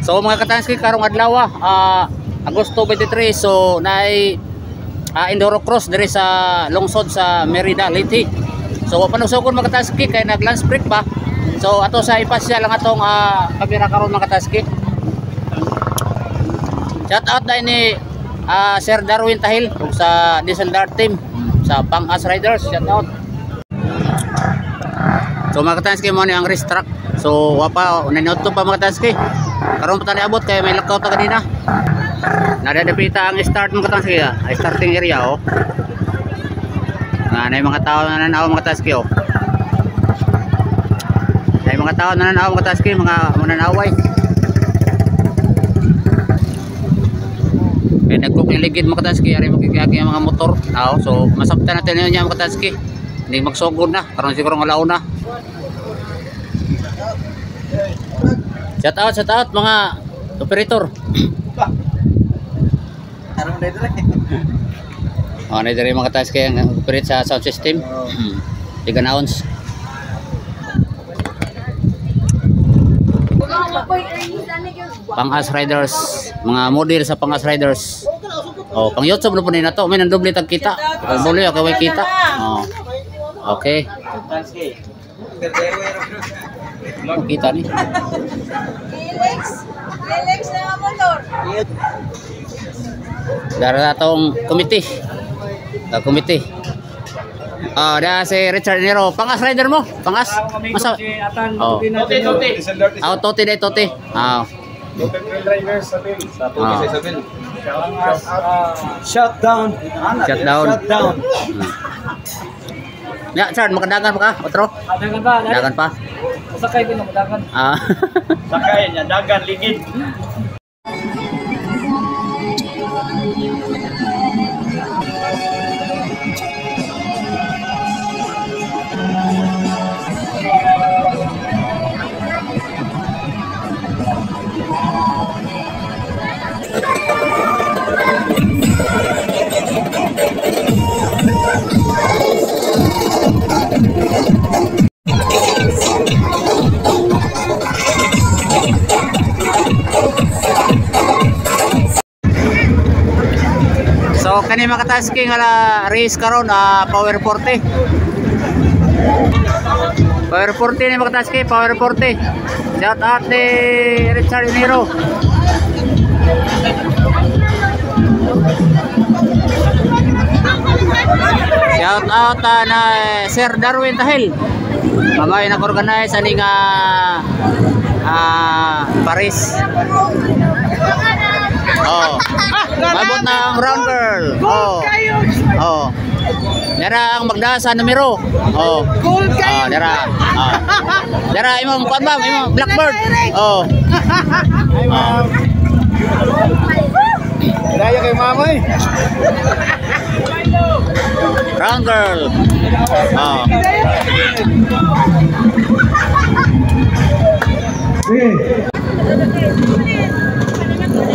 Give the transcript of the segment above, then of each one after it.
So mga katanski, karong adlaw Agosto 23, so naay Enduro Cross diri sa lungsod sa Merida, Leyte. So panusukon mga katanski kay nag lunch break pa. So ato sa ipasya lang atong kamera karon mga katanski. Shout out na ni Sir Darwin Tahil sa Diesel Dart Team sa Pang-As Riders. Shout out. So mga katanski, mo ni ang race track. So wapa nanauto pa mga katanski. Karon pa tani abot kay may lockout na kanina. Nadadapita ang start mga katanski, ay starting area oh. Nay mga tao na nanaaw mga katanski oh. Nay mga tao na nanaaw mga katanski, mga mananaway. Kaya nagkuking ligid mga katanski, ari magigagi ang mga motor. So masabtan natin niya mga katanski. Hindi magsugod na, karon siguro ng alauna. Shout out mga operator. Na diri mga katanski ang operate sa sound system. Tiga ounce. Pang-As Riders, mga model sa Pang-As Riders. Oh, pang YouTube na po nila to. May nandoble tag kita. Doble okay way kita. Oh. Okay. Kita ni. Relax na motor. Dara tong committee. Committee. Da si Richard Nero, Pang-As rider mo? Pang-As? Masa? Oh. Toti dai Toti. Drivers sa Isabel. Shutdown. Ya, Chard, makadagan pa ka? Otro? Dagan ba? Dagan pa? Sakay ko na madagan. Sakay niya, dagan, ligid. So kani mga katanski nga race karon Power 40. Power 40 ni mga katanski, Power 40. Shout out ni Richard Nero. Shout out na Sir Darwin Tahil. Mamay nag-organize ani nga Paris. Oh. Mabot na ang round girl. Oh. Dara ang magda sa numero. Oh. Dara. Dara imong kuan ba? Imong Blackbird. Oh. Daya kay mamay. Round girl.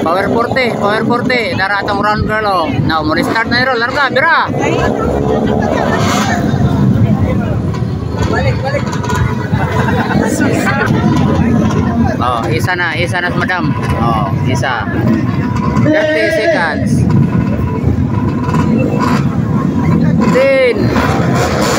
Power 40, dara atong round girl oh. Now, mo start na niro, larga, bira. Balik. Oh, isa na madam. Oh, isa. 30 seconds. 10